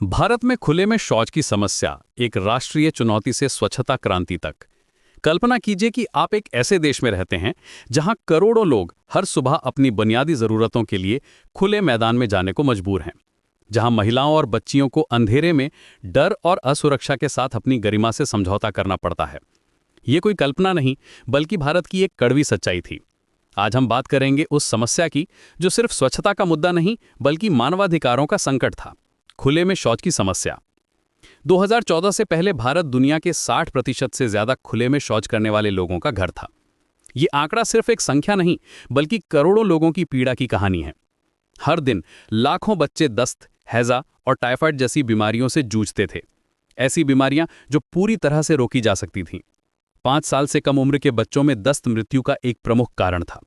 भारत में खुले में शौच की समस्या एक राष्ट्रीय चुनौती से स्वच्छता क्रांति तक। कल्पना कीजिए कि आप एक ऐसे देश में रहते हैं जहां करोड़ों लोग हर सुबह अपनी बुनियादी जरूरतों के लिए खुले मैदान में जाने को मजबूर हैं, जहां महिलाओं और बच्चियों को अंधेरे में डर और असुरक्षा के साथ अपनी गरिमा से समझौता करना पड़ता है। ये कोई कल्पना नहीं, बल्कि भारत की एक कड़वी सच्चाई थी। आज हम बात करेंगे उस समस्या की जो सिर्फ स्वच्छता का मुद्दा नहीं, बल्कि मानवाधिकारों का संकट था, खुले में शौच की समस्या। 2014 से पहले भारत दुनिया के 60% से ज्यादा खुले में शौच करने वाले लोगों का घर था। ये आंकड़ा सिर्फ एक संख्या नहीं, बल्कि करोड़ों लोगों की पीड़ा की कहानी है। हर दिन लाखों बच्चे दस्त, हैजा और टाइफाइड जैसी बीमारियों से जूझते थे, ऐसी बीमारियां जो पूरी तरह से रोकी जा सकती थीं। 5 साल से कम उम्र के बच्चों में दस्त मृत्यु का एक प्रमुख कारण था।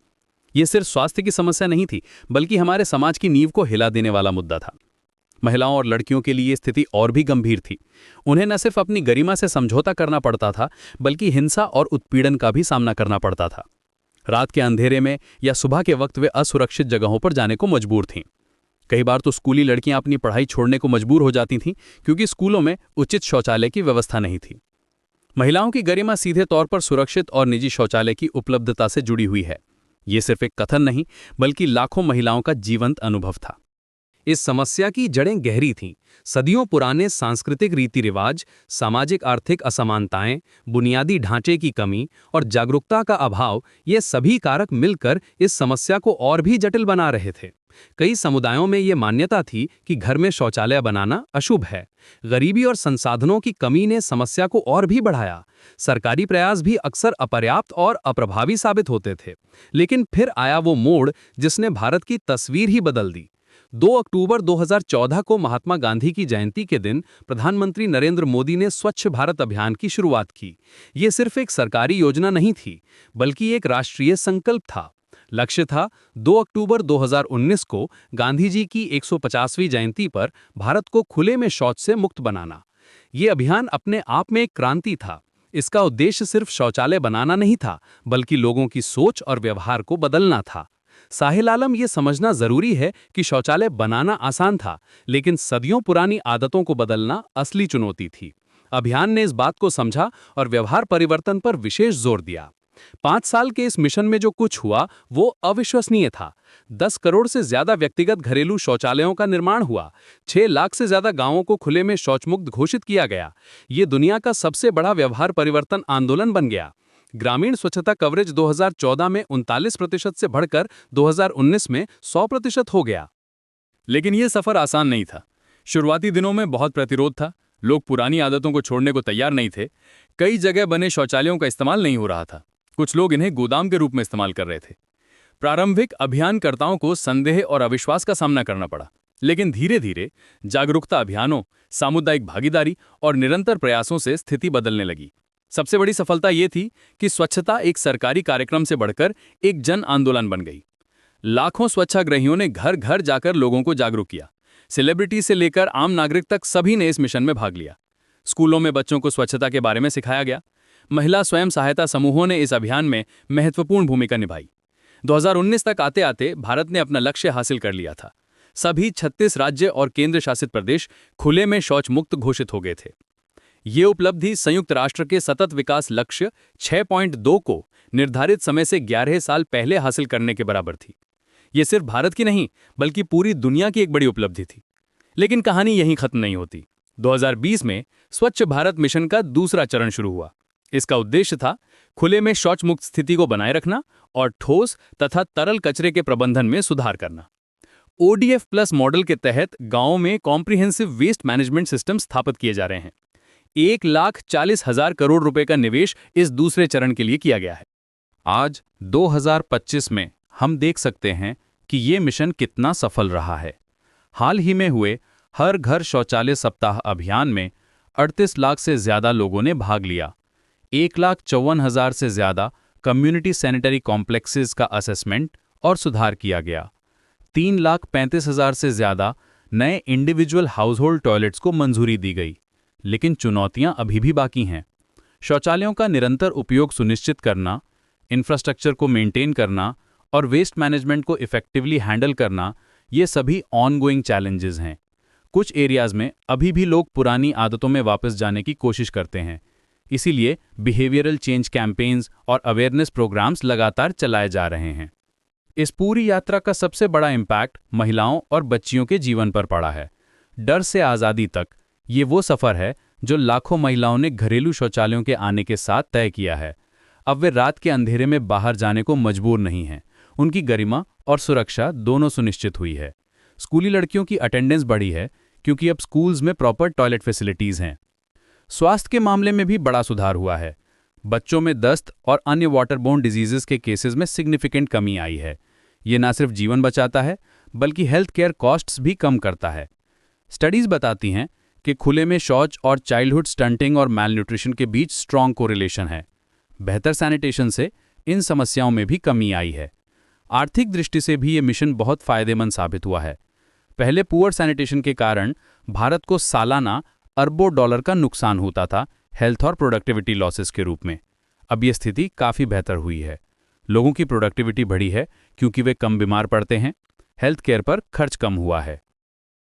यह सिर्फ स्वास्थ्य की समस्या नहीं थी, बल्कि हमारे समाज की नींव को हिला देने वाला मुद्दा था। महिलाओं और लड़कियों के लिए स्थिति और भी गंभीर थी। उन्हें न सिर्फ अपनी गरिमा से समझौता करना पड़ता था, बल्कि हिंसा और उत्पीड़न का भी सामना करना पड़ता था। रात के अंधेरे में या सुबह के वक्त वे असुरक्षित जगहों पर जाने को मजबूर थीं। कई बार तो स्कूली लड़कियां अपनी पढ़ाई छोड़ने को मजबूर हो जाती थीं, क्योंकि स्कूलों में उचित शौचालय की व्यवस्था नहीं थी। महिलाओं की गरिमा सीधे तौर पर सुरक्षित और निजी शौचालय की उपलब्धता से जुड़ी हुई है। ये सिर्फ एक कथन नहीं, बल्कि लाखों महिलाओं का जीवंत अनुभव था। इस समस्या की जड़ें गहरी थीं। सदियों पुराने सांस्कृतिक रीति रिवाज, सामाजिक आर्थिक असमानताएं, बुनियादी ढांचे की कमी और जागरूकता का अभाव, ये सभी कारक मिलकर इस समस्या को और भी जटिल बना रहे थे। कई समुदायों में ये मान्यता थी कि घर में शौचालय बनाना अशुभ है। गरीबी और संसाधनों की कमी ने समस्या को और भी बढ़ाया। सरकारी प्रयास भी अक्सर अपर्याप्त और अप्रभावी साबित होते थे। लेकिन फिर आया वो मोड़ जिसने भारत की तस्वीर ही बदल दी। 2 अक्टूबर 2014 को महात्मा गांधी की जयंती के दिन प्रधानमंत्री नरेंद्र मोदी ने स्वच्छ भारत अभियान की शुरुआत की। ये सिर्फ एक सरकारी योजना नहीं थी, बल्कि एक राष्ट्रीय संकल्प था। लक्ष्य था 2 अक्टूबर 2019 को गांधी जी की 150वीं जयंती पर भारत को खुले में शौच से मुक्त बनाना। ये अभियान अपने आप में एक क्रांति था। इसका उद्देश्य सिर्फ शौचालय बनाना नहीं था, बल्कि लोगों की सोच और व्यवहार को बदलना था। साहिल आलम, ये समझना जरूरी है कि शौचालय बनाना आसान था, लेकिन सदियों पुरानी आदतों को बदलना असली चुनौती थी। अभियान ने इस बात को समझा और व्यवहार परिवर्तन पर विशेष जोर दिया। 5 साल के इस मिशन में जो कुछ हुआ वो अविश्वसनीय था। 10 करोड़ से ज्यादा व्यक्तिगत घरेलू शौचालयों का निर्माण हुआ। 6 लाख से ज्यादा गांवों को खुले में शौचमुक्त घोषित किया गया। ये दुनिया का सबसे बड़ा व्यवहार परिवर्तन आंदोलन बन गया। ग्रामीण स्वच्छता कवरेज 2014 में 39% से बढ़कर 2019 में 100% हो गया। लेकिन यह सफर आसान नहीं था। शुरुआती दिनों में बहुत प्रतिरोध था। लोग पुरानी आदतों को छोड़ने को तैयार नहीं थे। कई जगह बने शौचालयों का इस्तेमाल नहीं हो रहा था। कुछ लोग इन्हें गोदाम के रूप में इस्तेमाल कर रहे थे। प्रारंभिक अभियानकर्ताओं को संदेह और अविश्वास का सामना करना पड़ा, लेकिन धीरे धीरे जागरूकता अभियानों, सामुदायिक भागीदारी और निरंतर प्रयासों से स्थिति बदलने लगी। सबसे बड़ी सफलता ये थी कि स्वच्छता एक सरकारी कार्यक्रम से बढ़कर एक जन आंदोलन बन गई। लाखों स्वच्छाग्रहियों ने घर घर जाकर लोगों को जागरूक किया। सेलिब्रिटी से लेकर आम नागरिक तक सभी ने इस मिशन में भाग लिया। स्कूलों में बच्चों को स्वच्छता के बारे में सिखाया गया। महिला स्वयं सहायता समूहों ने इस अभियान में महत्वपूर्ण भूमिका निभाई। 2019 तक आते आते भारत ने अपना लक्ष्य हासिल कर लिया था। सभी 36 राज्य और केंद्र शासित प्रदेश खुले में शौच मुक्त घोषित हो गए थे। ये उपलब्धि संयुक्त राष्ट्र के सतत विकास लक्ष्य 6.2 को निर्धारित समय से 11 साल पहले हासिल करने के बराबर थी। ये सिर्फ भारत की नहीं, बल्कि पूरी दुनिया की एक बड़ी उपलब्धि थी। लेकिन कहानी यहीं खत्म नहीं होती। 2020 में स्वच्छ भारत मिशन का दूसरा चरण शुरू हुआ। इसका उद्देश्य था खुले में शौच मुक्त स्थिति को बनाए रखना और ठोस तथा तरल कचरे के प्रबंधन में सुधार करना। ODF प्लस मॉडल के तहत गांवों में कॉम्प्रिहेंसिव वेस्ट मैनेजमेंट सिस्टम स्थापित किए जा रहे हैं। 1,40,000 करोड़ रुपए का निवेश इस दूसरे चरण के लिए किया गया है। आज 2025 में हम देख सकते हैं कि ये मिशन कितना सफल रहा है। हाल ही में हुए हर घर शौचालय सप्ताह अभियान में 38 लाख से ज्यादा लोगों ने भाग लिया। 1,54,000 से ज्यादा कम्युनिटी सैनिटरी कॉम्प्लेक्सेस का असेसमेंट और सुधार किया गया। 3,35,000 से ज्यादा नए इंडिविजुअल हाउसहोल्ड टॉयलेट्स को मंजूरी दी गई। लेकिन चुनौतियां अभी भी बाकी हैं। शौचालयों का निरंतर उपयोग सुनिश्चित करना, इंफ्रास्ट्रक्चर को मेंटेन करना और वेस्ट मैनेजमेंट को इफेक्टिवली हैंडल करना, ये सभी ऑनगोइंग चैलेंजेस हैं। कुछ एरियाज में अभी भी लोग पुरानी आदतों में वापस जाने की कोशिश करते हैं। इसीलिए बिहेवियरल चेंज कैंपेन्स और अवेयरनेस प्रोग्राम्स लगातार चलाए जा रहे हैं। इस पूरी यात्रा का सबसे बड़ा इम्पैक्ट महिलाओं और बच्चियों के जीवन पर पड़ा है। डर से आज़ादी तक ये वो सफ़र है जो लाखों महिलाओं ने घरेलू शौचालयों के आने के साथ तय किया है। अब वे रात के अंधेरे में बाहर जाने को मजबूर नहीं हैं। उनकी गरिमा और सुरक्षा दोनों सुनिश्चित हुई है। स्कूली लड़कियों की अटेंडेंस बढ़ी है क्योंकि अब स्कूल्स में प्रॉपर टॉयलेट फैसिलिटीज़ हैं। स्वास्थ्य के मामले में भी बड़ा सुधार हुआ है। बच्चों में दस्त और अन्य वाटरबोर्न डिजीजेस के केसेस में सिग्निफिकेंट कमी आई है। ये न सिर्फ जीवन बचाता है बल्कि हेल्थ केयर कॉस्ट्स भी कम करता है। स्टडीज़ बताती हैं कि खुले में शौच और चाइल्डहुड स्टंटिंग और मैलन्यूट्रिशन के बीच स्ट्रॉन्ग कोरिलेशन है। बेहतर सैनिटेशन से इन समस्याओं में भी कमी आई है। आर्थिक दृष्टि से भी ये मिशन बहुत फ़ायदेमंद साबित हुआ है। पहले पुअर सैनिटेशन के कारण भारत को सालाना अरबों डॉलर का नुकसान होता था हेल्थ और प्रोडक्टिविटी लॉसेस के रूप में। अब ये स्थिति काफ़ी बेहतर हुई है। लोगों की प्रोडक्टिविटी बढ़ी है क्योंकि वे कम बीमार पड़ते हैं। हेल्थ केयर पर खर्च कम हुआ है।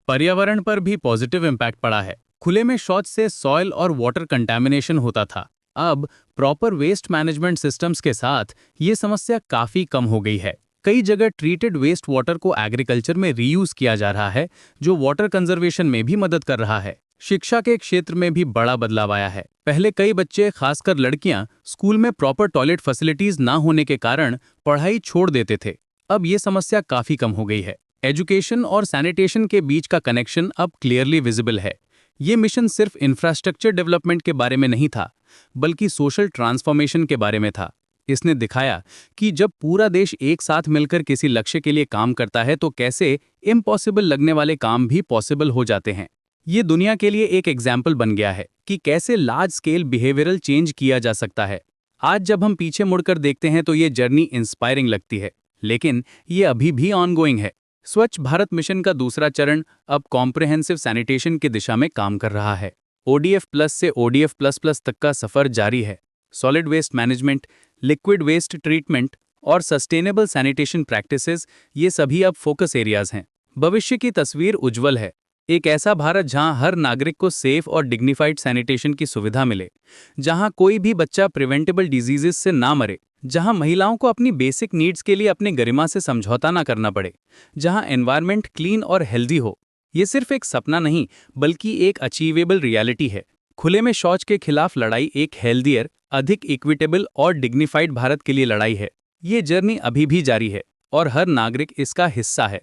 पर्यावरण पर भी पॉजिटिव इम्पैक्ट पड़ा है। खुले में शौच से सॉइल और वाटर कंटैमिनेशन होता था। अब प्रॉपर वेस्ट मैनेजमेंट सिस्टम्स के साथ ये समस्या काफ़ी कम हो गई है। कई जगह ट्रीटेड वेस्ट वाटर को एग्रीकल्चर में रीयूज किया जा रहा है, जो वाटर कंजर्वेशन में भी मदद कर रहा है। शिक्षा के क्षेत्र में भी बड़ा बदलाव आया है। पहले कई बच्चे, खासकर लड़कियां, स्कूल में प्रॉपर टॉयलेट फैसिलिटीज ना होने के कारण पढ़ाई छोड़ देते थे। अब ये समस्या काफ़ी कम हो गई है। एजुकेशन और सैनिटेशन के बीच का कनेक्शन अब क्लियरली विजिबल है। ये मिशन सिर्फ इंफ्रास्ट्रक्चर डेवलपमेंट के बारे में नहीं था, बल्कि सोशल ट्रांसफॉर्मेशन के बारे में था। इसने दिखाया कि जब पूरा देश एक साथ मिलकर किसी लक्ष्य के लिए काम करता है तो कैसे इम्पॉसिबल लगने वाले काम भी पॉसिबल हो जाते हैं। ये दुनिया के लिए एक एग्जाम्पल बन गया है कि कैसे लार्ज स्केल बिहेवियरल चेंज किया जा सकता है। आज जब हम पीछे मुड़कर देखते हैं तो ये जर्नी इंस्पायरिंग लगती है, लेकिन ये अभी भी ऑनगोइंग है। स्वच्छ भारत मिशन का दूसरा चरण अब कॉम्प्रिहेंसिव सैनिटेशन की दिशा में काम कर रहा है। ODF प्लस से ODF प्लस प्लस तक का सफर जारी है। Solid waste management, liquid waste treatment और सस्टेनेबल सैनिटेशन प्रैक्टिसेस, ये सभी अब फोकस एरियाज हैं। भविष्य की तस्वीर उज्जवल है। एक ऐसा भारत जहां हर नागरिक को सेफ और डिग्निफाइड सैनिटेशन की सुविधा मिले, जहां कोई भी बच्चा प्रिवेंटेबल डिजीजेस से ना मरे, जहां महिलाओं को अपनी बेसिक नीड्स के लिए अपनी गरिमा से समझौता ना करना पड़े, जहां एनवायरनमेंट क्लीन और हेल्दी हो। ये सिर्फ एक सपना नहीं बल्कि एक अचीवेबल रियलिटी है। खुले में शौच के खिलाफ लड़ाई एक हेल्दियर, अधिक इक्विटेबल और डिग्निफाइड भारत के लिए लड़ाई है। ये जर्नी अभी भी जारी है और हर नागरिक इसका हिस्सा है।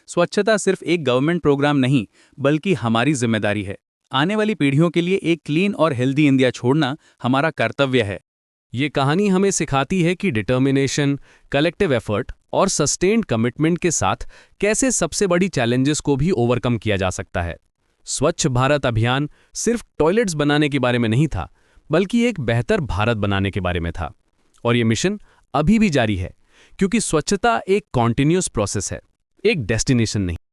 स्वच्छता सिर्फ एक गवर्नमेंट प्रोग्राम नहीं बल्कि हमारी जिम्मेदारी है। आने वाली पीढ़ियों के लिए एक क्लीन और हेल्दी इंडिया छोड़ना हमारा कर्तव्य है। ये कहानी हमें सिखाती है कि डिटर्मिनेशन, कलेक्टिव एफर्ट और सस्टेन्ड कमिटमेंट के साथ कैसे सबसे बड़ी चैलेंजेस को भी ओवरकम किया जा सकता है। स्वच्छ भारत अभियान सिर्फ टॉयलेट्स बनाने के बारे में नहीं था, बल्कि एक बेहतर भारत बनाने के बारे में था। और ये मिशन अभी भी जारी है, क्योंकि स्वच्छता एक कॉन्टिन्यूअस प्रोसेस है, एक डेस्टिनेशन नहीं।